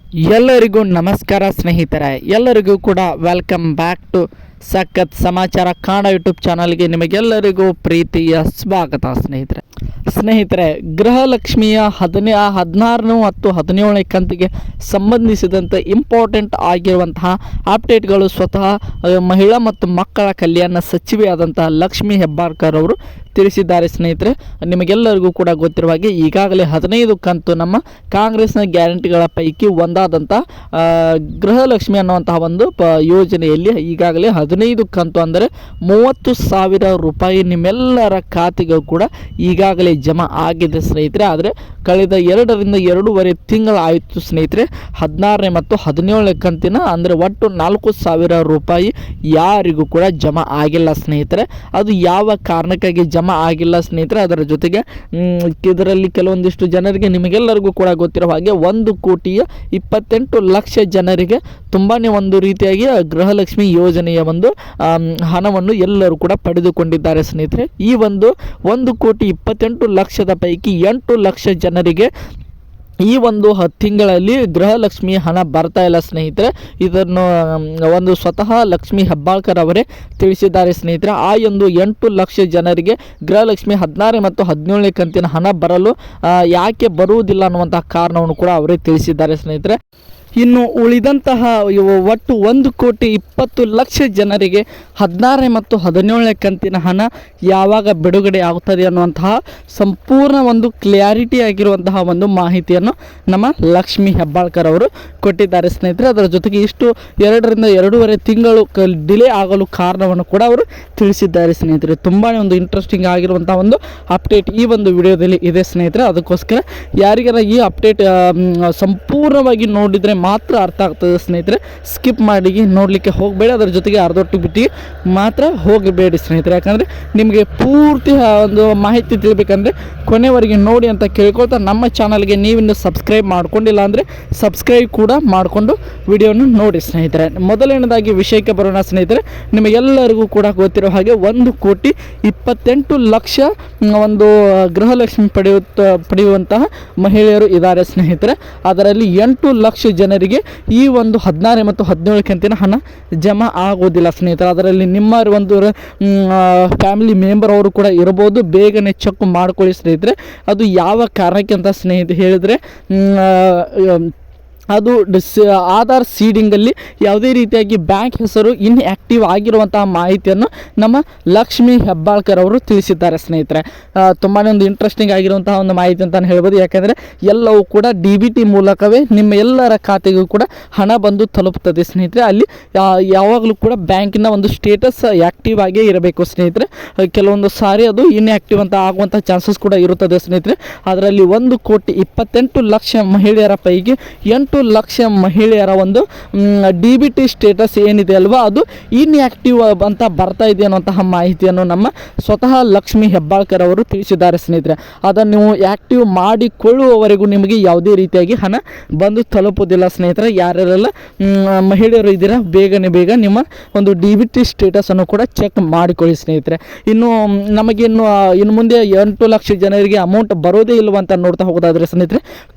ಎಲ್ಲರಿಗೂ ನಮಸ್ಕಾರ ಸ್ನೇಹಿತರೆ, ಎಲ್ಲರಿಗೂ ಕೂಡ ವೆಲ್ಕಮ್ ಬ್ಯಾಕ್ ಟು ಸಖತ್ ಸಮಾಚಾರ ಕನ್ನಡ ಯೂಟ್ಯೂಬ್ ಚಾನಲ್ಗೆ ನಿಮಗೆಲ್ಲರಿಗೂ ಪ್ರೀತಿಯ ಸ್ವಾಗತ. ಸ್ನೇಹಿತರೆ ಗೃಹಲಕ್ಷ್ಮಿಯ 16 ಮತ್ತು 17ನೇ ಕಂತಿಗೆ ಸಂಬಂಧಿಸಿದಂತೆ ಇಂಪಾರ್ಟೆಂಟ್ ಆಗಿರುವಂತಹ ಅಪ್ಡೇಟ್ಗಳು ಸ್ವತಃ ಮಹಿಳಾ ಮತ್ತು ಮಕ್ಕಳ ಕಲ್ಯಾಣ ಸಚಿವೆಯಾದಂತಹ ಲಕ್ಷ್ಮಿ ಹೆಬ್ಬಾಳ್ಕರ್ ಅವರು ತಿಳಿಸಿದ್ದಾರೆ. ಸ್ನೇಹಿತರೆ, ನಿಮಗೆಲ್ಲರಿಗೂ ಕೂಡ ಗೊತ್ತಿರುವ ಹಾಗೆ ಈಗಾಗಲೇ 15 ಕಂತು ನಮ್ಮ ಕಾಂಗ್ರೆಸ್ನ ಗ್ಯಾರಂಟಿಗಳ ಪೈಕಿ ಒಂದಾದಂಥ ಗೃಹಲಕ್ಷ್ಮಿ ಅನ್ನುವಂತಹ ಒಂದು ಯೋಜನೆಯಲ್ಲಿ ಈಗಾಗಲೇ 15 ಕಂತು ಅಂದರೆ 30,000 ರೂಪಾಯಿ ನಿಮ್ಮೆಲ್ಲರ ಖಾತೆಗೂ ಕೂಡ ಈಗಾಗಲೇ ಜಮಾ ಆಗಿದೆ ಸ್ನೇಹಿತರೆ. ಆದರೆ ಕಳೆದ 2 ರಿಂದ 2.5 ತಿಂಗಳು ಆಯಿತು ಸ್ನೇಹಿತರೆ. 16ನೇ ಮತ್ತು 17ನೇ ಕಂತಿನ ಅಂದರೆ ಒಟ್ಟು 4,000 ರೂಪಾಯಿ ಯಾರಿಗೂ ಕೂಡ ಜಮಾ ಆಗಿಲ್ಲ ಸ್ನೇಹಿತರೆ. ಅದು ಯಾವ ಕಾರಣಕ್ಕಾಗಿ ಜಮಾ ಆಗಿಲ್ಲ ಸ್ನೇಹಿತರೆ, ಅದರ ಜೊತೆಗೆ ಇದರಲ್ಲಿ ಕೆಲವೊಂದಿಷ್ಟು ಜನರಿಗೆ ನಿಮಗೆಲ್ಲರಿಗೂ ಕೂಡ ಗೊತ್ತಿರುವ ಹಾಗೆ 1,28 ಲಕ್ಷ ಜನರಿಗೆ ತುಂಬಾ ಒಂದು ರೀತಿಯಾಗಿ ಗೃಹಲಕ್ಷ್ಮಿ ಯೋಜನೆಯ ಒಂದು ಹಣವನ್ನು ಎಲ್ಲರೂ ಕೂಡ ಪಡೆದುಕೊಂಡಿದ್ದಾರೆ ಸ್ನೇಹಿತರೆ. ಈ ಒಂದು 1,28 ಲಕ್ಷದ ಪೈಕಿ 8 ಲಕ್ಷ ಜನರಿಗೆ ಈ ಒಂದು ತಿಂಗಳಲ್ಲಿ ಗೃಹಲಕ್ಷ್ಮಿ ಹಣ ಬರ್ತಾ ಇಲ್ಲ ಸ್ನೇಹಿತರೆ. ಇದನ್ನು ಒಂದು ಸ್ವತಃ ಲಕ್ಷ್ಮಿ ಹೆಬ್ಬಾಳ್ಕರ್ ಅವರೇ ತಿಳಿಸಿದ್ದಾರೆ ಸ್ನೇಹಿತರೆ. ಆ ಒಂದು 8 ಲಕ್ಷ ಜನರಿಗೆ ಗೃಹಲಕ್ಷ್ಮಿ 16 ಮತ್ತು 17ನೇ ಕಂತಿನ ಹಣ ಬರಲು ಯಾಕೆ ಬರುವುದಿಲ್ಲ ಅನ್ನುವಂತಹ ಕಾರಣವನ್ನು ಕೂಡ ಅವರೇ ತಿಳಿಸಿದ್ದಾರೆ ಸ್ನೇಹಿತರೆ. ಇನ್ನು ಉಳಿದಂತಹ ಒಟ್ಟು 1,20 ಲಕ್ಷ ಜನರಿಗೆ 16 ಮತ್ತು 17ನೇ ಕಂತಿನ ಹಣ ಯಾವಾಗ ಬಿಡುಗಡೆ ಆಗುತ್ತದೆ ಅನ್ನುವಂತಹ ಸಂಪೂರ್ಣ ಒಂದು ಕ್ಲಿಯಾರಿಟಿ ಆಗಿರುವಂತಹ ಒಂದು ಮಾಹಿತಿಯನ್ನು ನಮ್ಮ ಲಕ್ಷ್ಮಿ ಹೆಬ್ಬಾಳ್ಕರ್ ಅವರು ಕೊಟ್ಟಿದ್ದಾರೆ ಸ್ನೇಹಿತರೆ. ಅದರ ಜೊತೆಗೆ ಇಷ್ಟು 2 ರಿಂದ 2.5 ತಿಂಗಳು ಡಿಲೇ ಆಗಲು ಕಾರಣವನ್ನು ಕೂಡ ಅವರು ತಿಳಿಸಿದ್ದಾರೆ ಸ್ನೇಹಿತರೆ. ತುಂಬಾ ಒಂದು ಇಂಟ್ರೆಸ್ಟಿಂಗ್ ಆಗಿರುವಂತಹ ಒಂದು ಅಪ್ಡೇಟ್ ಈ ಒಂದು ವಿಡಿಯೋದಲ್ಲಿ ಇದೆ ಸ್ನೇಹಿತರೆ. ಅದಕ್ಕೋಸ್ಕರ ಯಾರಿಗಾರ ಈ ಅಪ್ಡೇಟ್ ಸಂಪೂರ್ಣವಾಗಿ ನೋಡಿದರೆ ಮಾತ್ರ ಅರ್ಥ ಆಗ್ತದೆ ಸ್ನೇಹಿತರೆ. ಸ್ಕಿಪ್ ಮಾಡಿ ನೋಡಲಿಕ್ಕೆ ಹೋಗಬೇಡಿ, ಅದರ ಜೊತೆಗೆ ಅರ್ಧೊಟ್ಟು ಬಿಟ್ಟು ಮಾತ್ರ ಹೋಗಬೇಡಿ ಸ್ನೇಹಿತರೆ. ಯಾಕಂದರೆ ನಿಮಗೆ ಪೂರ್ತಿ ಒಂದು ಮಾಹಿತಿ ತಿಳಿಬೇಕಂದ್ರೆ ಕೊನೆವರೆಗೆ ನೋಡಿ ಅಂತ ಕೇಳ್ಕೊಳ್ತಾ, ನಮ್ಮ ಚಾನಲ್ಗೆ ನೀವಿನ್ನು ಸಬ್ಸ್ಕ್ರೈಬ್ ಮಾಡ್ಕೊಂಡಿಲ್ಲ ಅಂದರೆ ಸಬ್ಸ್ಕ್ರೈಬ್ ಕೂಡ ಮಾಡಿಕೊಂಡು ವಿಡಿಯೋನ ನೋಡಿ ಸ್ನೇಹಿತರೆ. ಮೊದಲನೇದಾಗಿ ವಿಷಯಕ್ಕೆ ಬರೋಣ ಸ್ನೇಹಿತರೆ. ನಿಮಗೆಲ್ಲರಿಗೂ ಕೂಡ ಗೊತ್ತಿರೋ ಹಾಗೆ 1,28 ಲಕ್ಷ ಒಂದು ಗೃಹಲಕ್ಷ್ಮಿ ಪಡೆಯುವಂತಹ ಮಹಿಳೆಯರು ಇದ್ದಾರೆ ಸ್ನೇಹಿತರೆ. ಅದರಲ್ಲಿ 8 ಲಕ್ಷ ಜನರಿಗೆ ಈ ಒಂದು 16 ಮತ್ತು 17 ಕಂತಿನ ಹಣ ಜಮಾ ಆಗೋದಿಲ್ಲ ಸ್ನೇಹಿತರೆ. ಅದರಲ್ಲಿ ನಿಮ್ಮ ಒಂದು ಫ್ಯಾಮಿಲಿ ಮೆಂಬರ್ ಅವರು ಕೂಡ ಇರಬಹುದು. ಬೇಗನೆ ಚೆಕ್ ಮಾಡ್ಕೊಳ್ಳಿ ಸ್ನೇಹಿತರೆ. ಅದು ಯಾವ ಕಾರಣಕ್ಕೆ ಅಂತ ಹೇಳಿದರೆ ಅದು ಆಧಾರ್ ಸೀಡಿಂಗಲ್ಲಿ ಯಾವುದೇ ರೀತಿಯಾಗಿ ಬ್ಯಾಂಕ್ ಹೆಸರು ಇನ್ಆ್ಯಕ್ಟಿವ್ ಆಗಿರುವಂತಹ ಮಾಹಿತಿಯನ್ನು ನಮ್ಮ ಲಕ್ಷ್ಮಿ ಹೆಬ್ಬಾಳ್ಕರ್ ಅವರು ತಿಳಿಸಿದ್ದಾರೆ ಸ್ನೇಹಿತರೆ. ತುಂಬಾ ಒಂದು ಇಂಟ್ರೆಸ್ಟಿಂಗ್ ಆಗಿರುವಂತಹ ಒಂದು ಮಾಹಿತಿ ಅಂತಲೇ ಹೇಳ್ಬೋದು. ಯಾಕೆಂದರೆ ಎಲ್ಲವೂ ಕೂಡ DBT ಮೂಲಕವೇ ನಿಮ್ಮ ಎಲ್ಲರ ಖಾತೆಗೂ ಕೂಡ ಹಣ ಬಂದು ತಲುಪುತ್ತದೆ ಸ್ನೇಹಿತರೆ. ಅಲ್ಲಿ ಯಾವಾಗಲೂ ಕೂಡ ಬ್ಯಾಂಕಿನ ಒಂದು ಸ್ಟೇಟಸ್ ಆ್ಯಕ್ಟಿವ್ ಆಗೇ ಇರಬೇಕು ಸ್ನೇಹಿತರೆ. ಕೆಲವೊಂದು ಸಾರಿ ಅದು ಇನ್ಆ್ಯಕ್ಟಿವ್ ಅಂತ ಆಗುವಂಥ ಚಾನ್ಸಸ್ ಕೂಡ ಇರುತ್ತದೆ ಸ್ನೇಹಿತರೆ. ಅದರಲ್ಲಿ 1,28 ಲಕ್ಷ ಮಹಿಳೆಯರ ಪೈಕಿ 8 ಲಕ್ಷ ಮಹಿಳೆಯರ ಒಂದು DBT ಸ್ಟೇಟಸ್ ಏನಿದೆ ಅಲ್ವಾ, ಅದು ಇನ್ಆ್ಯಕ್ಟಿವ್ ಅಂತ ಬರ್ತಾ ಇದೆ ಅನ್ನುವಂತಹ ಮಾಹಿತಿಯನ್ನು ನಮ್ಮ ಸ್ವತಃ ಲಕ್ಷ್ಮಿ ಹೆಬ್ಬಾಳ್ಕರ್ ಅವರು ತಿಳಿಸಿದ್ದಾರೆ ಸ್ನೇಹಿತರೆ. ಅದನ್ನು ನೀವು ಆ್ಯಕ್ಟಿವ್ ಮಾಡಿಕೊಳ್ಳುವವರೆಗೂ ನಿಮಗೆ ಯಾವುದೇ ರೀತಿಯಾಗಿ ಹಣ ಬಂದು ತಲುಪುವುದಿಲ್ಲ ಸ್ನೇಹಿತರೆ. ಯಾರ್ಯಾರೆಲ್ಲ ಮಹಿಳೆಯರು ಇದ್ದೀರಾ, ಬೇಗ ನಿಮ್ಮ ಒಂದು DBT ಸ್ಟೇಟಸನ್ನು ಕೂಡ ಚೆಕ್ ಮಾಡಿಕೊಳ್ಳಿ ಸ್ನೇಹಿತರೆ. ಇನ್ನು ಮುಂದೆ 8 ಲಕ್ಷ ಜನರಿಗೆ ಅಮೌಂಟ್ ಬರೋದೇ ಇಲ್ಲವಂತ ನೋಡ್ತಾ ಹೋಗೋದಾದರೆ ಸ್ನೇಹಿತರೆ,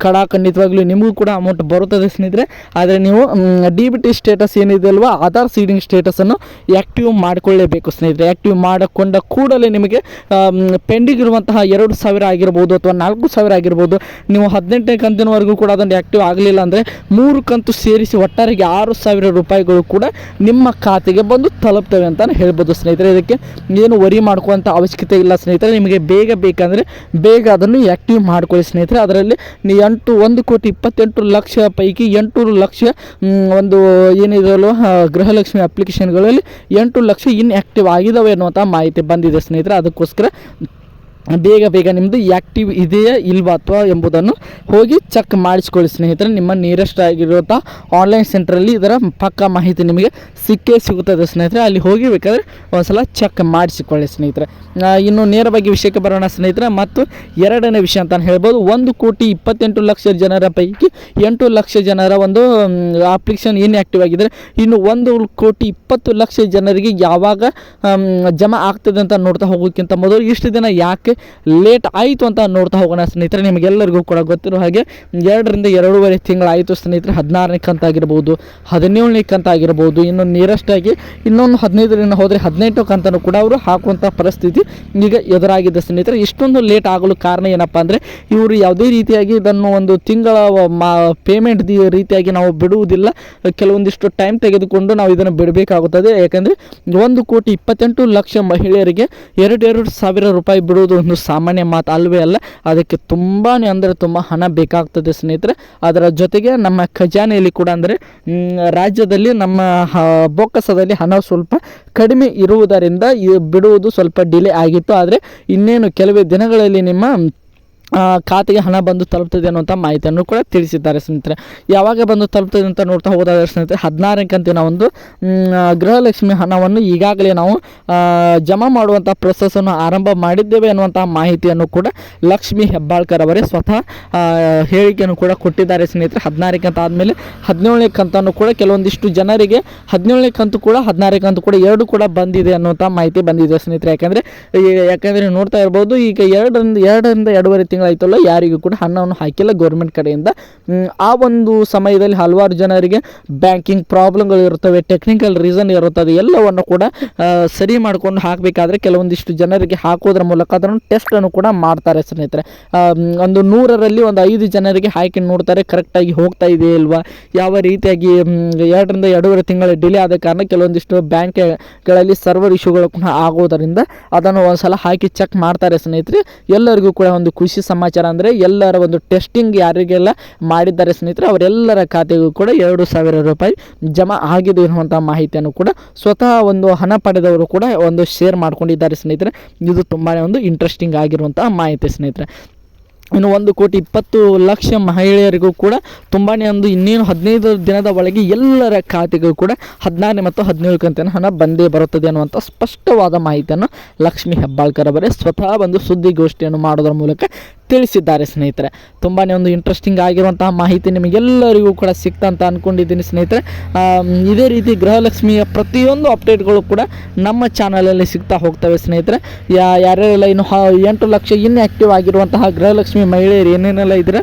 ಖಂಡಿತವಾಗ್ಲೂ ನಿಮಗೂ ಕೂಡ ಅಮೌಂಟ್ ಬರುತ್ತದೆ ಸ್ನೇಹಿತರೆ. ಆದರೆ ನೀವು DBT ಸ್ಟೇಟಸ್ ಏನಿದೆ ಅಲ್ವಾ, ಆಧಾರ್ ಸೀಡಿಂಗ್ ಸ್ಟೇಟಸನ್ನು ಆ್ಯಕ್ಟಿವ್ ಮಾಡಿಕೊಳ್ಳೇಬೇಕು ಸ್ನೇಹಿತರೆ. ಆ್ಯಕ್ಟಿವ್ ಮಾಡಿಕೊಂಡ ಕೂಡಲೇ ನಿಮಗೆ ಪೆಂಡಿಂಗ್ ಇರುವಂತಹ 2,000 ಆಗಿರ್ಬೋದು ಅಥವಾ 4,000 ಆಗಿರ್ಬೋದು, ನೀವು 18ನೇ ಕಂತಿನವರೆಗೂ ಕೂಡ ಅದನ್ನು ಆ್ಯಕ್ಟಿವ್ ಆಗಲಿಲ್ಲ ಅಂದರೆ 3 ಕಂತು ಸೇರಿಸಿ ಒಟ್ಟಾರೆಗೆ 6,000 ರೂಪಾಯಿಗಳು ಕೂಡ ನಿಮ್ಮ ಖಾತೆಗೆ ಬಂದು ತಲುಪ್ತವೆ ಅಂತಲೇ ಹೇಳ್ಬೋದು ಸ್ನೇಹಿತರೆ. ಇದಕ್ಕೆ ಏನು ವರಿ ಮಾಡ್ಕೊಳ್ಳೋಂಥ ಅವಶ್ಯಕತೆ ಇಲ್ಲ ಸ್ನೇಹಿತರೆ. ನಿಮಗೆ ಬೇಗ ಬೇಕಂದರೆ ಬೇಗ ಅದನ್ನು ಆ್ಯಕ್ಟಿವ್ ಮಾಡ್ಕೊಳ್ಳಿ ಸ್ನೇಹಿತರೆ. ಅದರಲ್ಲಿ 1,28 ಲಕ್ಷ ಪೈಕಿ 8 ಲಕ್ಷ ಒಂದು ಏನಿದೆಯಲ್ಲ ಗೃಹಲಕ್ಷ್ಮಿ ಅಪ್ಲಿಕೇಶನ್ಗಳಲ್ಲಿ 8 ಲಕ್ಷ ಇನ್ಆ್ಯಕ್ಟಿವ್ ಆಗಿದ್ದಾವೆ ಅನ್ನುವಂಥ ಮಾಹಿತಿ ಬಂದಿದೆ ಸ್ನೇಹಿತರೆ. ಅದಕ್ಕೋಸ್ಕರ ಬೇಗ ನಿಮ್ಮದು ಆ್ಯಕ್ಟಿವ್ ಇದೆಯಾ ಇಲ್ವಾ ಅಥವಾ ಎಂಬುದನ್ನು ಹೋಗಿ ಚೆಕ್ ಮಾಡಿಸ್ಕೊಳ್ಳಿ ಸ್ನೇಹಿತರೆ. ನಿಮ್ಮ ನಿಯರೆಸ್ಟ್ ಆಗಿರುವಂಥ ಆನ್ಲೈನ್ ಸೆಂಟ್ರಲ್ಲಿ ಇದರ ಪಕ್ಕಾ ಮಾಹಿತಿ ನಿಮಗೆ ಸಿಗುತ್ತದೆ ಸ್ನೇಹಿತರೆ. ಅಲ್ಲಿ ಹೋಗಿ ಬೇಕಾದರೆ ಒಂದ್ಸಲ ಚೆಕ್ ಮಾಡಿಸಿಕೊಳ್ಳಿ ಸ್ನೇಹಿತರೆ. ಇನ್ನು ನೇರವಾಗಿ ವಿಷಯಕ್ಕೆ ಬರೋಣ ಸ್ನೇಹಿತರೆ. ಮತ್ತು ಎರಡನೇ ವಿಷಯ ಅಂತ ಹೇಳ್ಬೋದು, 1,28 ಲಕ್ಷ ಜನರ ಪೈಕಿ 8 ಲಕ್ಷ ಜನರ ಒಂದು ಅಪ್ಲಿಕೇಶನ್ ಇನ್ಆ್ಯಕ್ಟಿವ್ ಆಗಿದ್ದಾರೆ. ಇನ್ನು 1,20 ಲಕ್ಷ ಜನರಿಗೆ ಯಾವಾಗ ಜಮಾ ಆಗ್ತದೆ ಅಂತ ನೋಡ್ತಾ ಹೋಗೋಕ್ಕಿಂತ ಮೊದಲು ಇಷ್ಟು ದಿನ ಯಾಕೆ ಯಾಕೆ ಲೇಟ್ ಆಯಿತು ಅಂತ ನೋಡ್ತಾ ಹೋಗೋಣ ಸ್ನೇಹಿತರೆ. ನಿಮಗೆಲ್ಲರಿಗೂ ಕೂಡ ಗೊತ್ತಿರೋ ಹಾಗೆ 2.5 ತಿಂಗಳಾಯಿತು ಸ್ನೇಹಿತರೆ. 16ನೇ ಕಂತಾಗಿರ್ಬೋದು, 17ನೇ ಕಂತಾಗಿರ್ಬೋದು, ಇನ್ನು ನಿಯರೆಸ್ಟಾಗಿ ಇನ್ನೊಂದು 15 ದಿನ ಹೋದರೆ 18 ಕಂತನೂ ಕೂಡ ಅವರು ಹಾಕುವಂಥ ಪರಿಸ್ಥಿತಿ ಈಗ ಎದುರಾಗಿದೆ ಸ್ನೇಹಿತರೆ. ಇಷ್ಟೊಂದು ಲೇಟ್ ಆಗಲು ಕಾರಣ ಏನಪ್ಪ ಅಂದರೆ ಇವರು ಯಾವುದೇ ರೀತಿಯಾಗಿ ಇದನ್ನು ಒಂದು ತಿಂಗಳ ಪೇಮೆಂಟ್ ರೀತಿಯಾಗಿ ನಾವು ಬಿಡುವುದಿಲ್ಲ. ಕೆಲವೊಂದಿಷ್ಟು ಟೈಮ್ ತೆಗೆದುಕೊಂಡು ನಾವು ಇದನ್ನು ಬಿಡಬೇಕಾಗುತ್ತದೆ. ಯಾಕಂದರೆ 1,28,00,000 ಮಹಿಳೆಯರಿಗೆ 2,000 ರೂಪಾಯಿ ಬಿಡುವುದು ಒಂದು ಸಾಮಾನ್ಯ ಮಾತು ಅಲ್ವೇ ಅಲ್ಲ. ಅದಕ್ಕೆ ತುಂಬಾ ಅಂದರೆ ತುಂಬ ಹಣ ಬೇಕಾಗ್ತದೆ ಸ್ನೇಹಿತರೆ. ಅದರ ಜೊತೆಗೆ ನಮ್ಮ ಖಜಾನೆಯಲ್ಲಿ ಕೂಡ ಅಂದರೆ ರಾಜ್ಯದಲ್ಲಿ ನಮ್ಮ ಬೊಕ್ಕಸದಲ್ಲಿ ಹಣ ಸ್ವಲ್ಪ ಕಡಿಮೆ ಇರುವುದರಿಂದ ಬಿಡುವುದು ಸ್ವಲ್ಪ ಡಿಲೇ ಆಗಿತ್ತು. ಆದರೆ ಇನ್ನೇನು ಕೆಲವೇ ದಿನಗಳಲ್ಲಿ ನಿಮ್ಮ ಖಾತೆಗೆ ಹಣ ಬಂದು ತಲುಪ್ತದೆ ಅನ್ನುವಂಥ ಮಾಹಿತಿಯನ್ನು ಕೂಡ ತಿಳಿಸಿದ್ದಾರೆ ಸ್ನೇಹಿತರೆ. ಯಾವಾಗ ಬಂದು ತಲುಪ್ತದೆ ಅಂತ ನೋಡ್ತಾ ಹೋದಾದ್ರೆ ಸ್ನೇಹಿತರೆ, 16ನೇ ಕಂತಿನ ಒಂದು ಗೃಹಲಕ್ಷ್ಮಿ ಹಣವನ್ನು ಈಗಾಗಲೇ ನಾವು ಜಮಾ ಮಾಡುವಂಥ ಪ್ರೊಸೆಸನ್ನು ಆರಂಭ ಮಾಡಿದ್ದೇವೆ ಅನ್ನುವಂಥ ಮಾಹಿತಿಯನ್ನು ಕೂಡ ಲಕ್ಷ್ಮೀ ಹೆಬ್ಬಾಳ್ಕರ್ ಅವರೇ ಸ್ವತಃ ಹೇಳಿಕೆಯನ್ನು ಕೂಡ ಕೊಟ್ಟಿದ್ದಾರೆ ಸ್ನೇಹಿತರೆ. 16ನೇ ಕಂತು ಆದಮೇಲೆ 17ನೇ ಕಂತನ್ನು ಕೂಡ ಕೆಲವೊಂದಿಷ್ಟು ಜನರಿಗೆ 17ನೇ ಕಂತು ಕೂಡ 16ನೇ ಕಂತು ಕೂಡ ಎರಡು ಕೂಡ ಬಂದಿದೆ ಅನ್ನುವಂಥ ಮಾಹಿತಿ ಬಂದಿದೆ ಸ್ನೇಹಿತರೆ. ಯಾಕಂದರೆ ನೋಡ್ತಾ ಇರ್ಬೋದು, ಈಗ 2.5 ತಿಂಗಳಾಯ್ತಲ್ಲ, ಯಾರಿಗೂ ಕೂಡ ಹಣವನ್ನು ಹಾಕಿಲ್ಲ ಗೌರ್ಮೆಂಟ್ ಕಡೆಯಿಂದ. ಆ ಒಂದು ಸಮಯದಲ್ಲಿ ಹಲವಾರು ಜನರಿಗೆ ಬ್ಯಾಂಕಿಂಗ್ ಪ್ರಾಬ್ಲಮ್ಗಳು ಇರುತ್ತವೆ, ಟೆಕ್ನಿಕಲ್ ರೀಸನ್ ಇರುತ್ತದೆ. ಎಲ್ಲವನ್ನು ಕೂಡ ಸರಿ ಮಾಡಿಕೊಂಡು ಹಾಕಬೇಕಾದ್ರೆ ಕೆಲವೊಂದಿಷ್ಟು ಜನರಿಗೆ ಹಾಕೋದ್ರ ಮೂಲಕ ಅದನ್ನು ಟೆಸ್ಟನ್ನು ಕೂಡ ಮಾಡ್ತಾರೆ ಸ್ನೇಹಿತರೆ. ಒಂದು 100ರಲ್ಲಿ ಒಂದು 5 ಜನರಿಗೆ ಹಾಕಿ ನೋಡ್ತಾರೆ ಕರೆಕ್ಟಾಗಿ ಹೋಗ್ತಾ ಇದೆಯಾ ಇಲ್ವಾ, ಯಾವ ರೀತಿಯಾಗಿ 2.5 ತಿಂಗಳ ಡಿಲೇ ಆದ ಕಾರಣ ಕೆಲವೊಂದಿಷ್ಟು ಬ್ಯಾಂಕ್ಗಳಲ್ಲಿ ಸರ್ವರ್ ಇಶ್ಯೂಗಳು ಕೂಡ ಆಗೋದರಿಂದ ಅದನ್ನು ಒಂದ್ಸಲ ಹಾಕಿ ಚೆಕ್ ಮಾಡ್ತಾರೆ ಸ್ನೇಹಿತರೆ. ಎಲ್ಲರಿಗೂ ಕೂಡ ಒಂದು ಖುಷಿ ಸಮಾಚಾರ ಅಂದರೆ ಎಲ್ಲರ ಒಂದು ಟೆಸ್ಟಿಂಗ್ ಯಾರಿಗೆಲ್ಲ ಮಾಡಿದ್ದಾರೆ ಸ್ನೇಹಿತರೆ ಅವರೆಲ್ಲರ ಖಾತೆಗೂ ಕೂಡ 2,000 ರೂಪಾಯಿ ಜಮಾ ಆಗಿದೆ ಎನ್ನುವಂಥ ಮಾಹಿತಿಯನ್ನು ಕೂಡ ಸ್ವತಃ ಒಂದು ಹಣ ಪಡೆದವರು ಕೂಡ ಒಂದು ಶೇರ್ ಮಾಡ್ಕೊಂಡಿದ್ದಾರೆ ಸ್ನೇಹಿತರೆ. ಇದು ತುಂಬಾ ಒಂದು ಇಂಟ್ರೆಸ್ಟಿಂಗ್ ಆಗಿರುವಂಥ ಮಾಹಿತಿ ಸ್ನೇಹಿತರೆ. ಇನ್ನು 1,20,00,000 ಮಹಿಳೆಯರಿಗೂ ಕೂಡ ತುಂಬಾ ಒಂದು ಇನ್ನೇನು 15 ದಿನದ ಒಳಗೆ ಎಲ್ಲರ ಖಾತೆಗೂ ಕೂಡ 16ನೇ ಮತ್ತು 17ನೇ ಕಂತಿನ ಹಣ ಬಂದೇ ಬರುತ್ತದೆ ಅನ್ನುವಂಥ ಸ್ಪಷ್ಟವಾದ ಮಾಹಿತಿಯನ್ನು ಲಕ್ಷ್ಮೀ ಹೆಬ್ಬಾಳ್ಕರ್ ಅವರೇ ಸ್ವತಃ ಒಂದು ಸುದ್ದಿಗೋಷ್ಠಿಯನ್ನು ಮಾಡೋದ್ರ ಮೂಲಕ ತಿಳಿಸಿದ್ದಾರೆ ಸ್ನೇಹಿತರೆ. ತುಂಬಾ ಒಂದು ಇಂಟ್ರೆಸ್ಟಿಂಗ್ ಆಗಿರುವಂತಹ ಮಾಹಿತಿ ನಿಮಗೆಲ್ಲರಿಗೂ ಕೂಡ ಸಿಕ್ತಾ ಅಂತ ಅಂದ್ಕೊಂಡಿದ್ದೀನಿ ಸ್ನೇಹಿತರೆ. ಇದೇ ರೀತಿ ಗೃಹಲಕ್ಷ್ಮಿಯ ಪ್ರತಿಯೊಂದು ಅಪ್ಡೇಟ್ಗಳು ಕೂಡ ನಮ್ಮ ಚಾನಲಲ್ಲಿ ಸಿಗ್ತಾ ಹೋಗ್ತವೆ ಸ್ನೇಹಿತರೆ. ಯಾರ್ಯಾರೆಲ್ಲ ಇನ್ನು 8 ಲಕ್ಷ ಇನ್ಆ್ಯಕ್ಟಿವ್ ಆಗಿರುವಂತಹ ಗೃಹಲಕ್ಷ್ಮಿ ಮಹಿಳೆಯರು ಏನೇನೆಲ್ಲ ಇದ್ದರೆ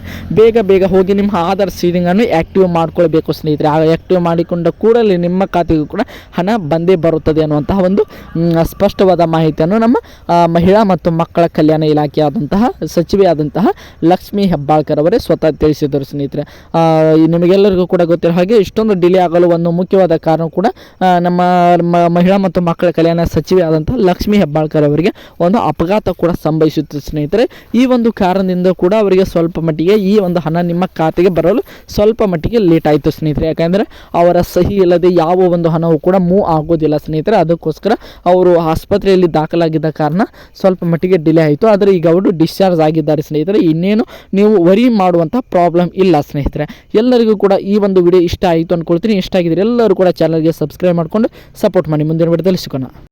ಬೇಗ ಹೋಗಿ ನಿಮ್ಮ ಆಧಾರ್ ಸೀಡಿಂಗನ್ನು ಆ್ಯಕ್ಟಿವ್ ಮಾಡ್ಕೊಳ್ಬೇಕು ಸ್ನೇಹಿತರೆ. ಆ್ಯಕ್ಟಿವ್ ಮಾಡಿಕೊಂಡ ಕೂಡಲೇ ನಿಮ್ಮ ಖಾತೆಗೂ ಕೂಡ ಹಣ ಬಂದೇ ಬರುತ್ತದೆ ಅನ್ನುವಂತಹ ಒಂದು ಸ್ಪಷ್ಟವಾದ ಮಾಹಿತಿಯನ್ನು ನಮ್ಮ ಮಹಿಳಾ ಮತ್ತು ಮಕ್ಕಳ ಕಲ್ಯಾಣ ಇಲಾಖೆಯಾದಂತಹ ಸಚಿವೆಯಾದಂತಹ ಲಕ್ಷ್ಮೀ ಹೆಬ್ಬಾಳ್ಕರ್ ಅವರೇ ಸ್ವತಃ ತಿಳಿಸಿದರು ಸ್ನೇಹಿತರೆ. ನಿಮಗೆಲ್ಲರಿಗೂ ಕೂಡ ಗೊತ್ತಿರೋ ಹಾಗೆ ಇಷ್ಟೊಂದು ಡಿಲೇ ಆಗಲು ಒಂದು ಮುಖ್ಯವಾದ ಕಾರಣ ಕೂಡ ನಮ್ಮ ಮಹಿಳಾ ಮತ್ತು ಮಕ್ಕಳ ಕಲ್ಯಾಣ ಸಚಿವೆ ಆದಂತಹ ಲಕ್ಷ್ಮೀ ಹೆಬ್ಬಾಳ್ಕರ್ ಅವರಿಗೆ ಒಂದು ಅಪಘಾತ ಕೂಡ ಸಂಭವಿಸಿತ್ತು ಸ್ನೇಹಿತರೆ. ಈ ಒಂದು ಕಾರಣದಿಂದ ಕೂಡ ಅವರಿಗೆ ಸ್ವಲ್ಪ ಮಟ್ಟಿಗೆ ಈ ಒಂದು ಹಣ ನಿಮ್ಮ ಖಾತೆಗೆ ಬರಲು ಸ್ವಲ್ಪ ಮಟ್ಟಿಗೆ ಲೇಟ್ ಆಯಿತು ಸ್ನೇಹಿತರೆ. ಯಾಕಂದರೆ ಅವರ ಸಹಿ ಇಲ್ಲದೆ ಯಾವ ಒಂದು ಹಣವು ಕೂಡ ಮೂವ್ ಆಗೋದಿಲ್ಲ ಸ್ನೇಹಿತರೆ. ಅದಕ್ಕೋಸ್ಕರ ಅವರು ಆಸ್ಪತ್ರೆಯಲ್ಲಿ ದಾಖಲಾಗಿದ್ದ ಕಾರಣ ಸ್ವಲ್ಪ ಮಟ್ಟಿಗೆ ಡಿಲೇ ಆಯಿತು. ಆದರೆ ಈಗ ಅವರು ಡಿಸ್ಚಾರ್ಜ್ ಆಗಿದ್ದಾರೆ ಸ್ನೇಹಿತರೆ. ಇನ್ನೇನು ನೀವು ವರಿ ಮಾಡುವಂಥ ಪ್ರಾಬ್ಲಮ್ ಇಲ್ಲ ಸ್ನೇಹಿತರೆ. ಎಲ್ಲರಿಗೂ ಕೂಡ ಈ ಒಂದು ವಿಡಿಯೋ ಇಷ್ಟ ಆಯಿತು ಅಂದ್ಕೊಳ್ತೀನಿ. ಇಷ್ಟ ಆಗಿದ್ರೆ ಎಲ್ಲರೂ ಕೂಡ ಚಾನಲ್ಗೆ ಸಬ್ಸ್ಕ್ರೈಬ್ ಮಾಡಿಕೊಂಡು ಸಪೋರ್ಟ್ ಮಾಡಿ. ಮುಂದಿನ ವಿಡಿಯೋದಲ್ಲಿ ಸಿಗೋಣ.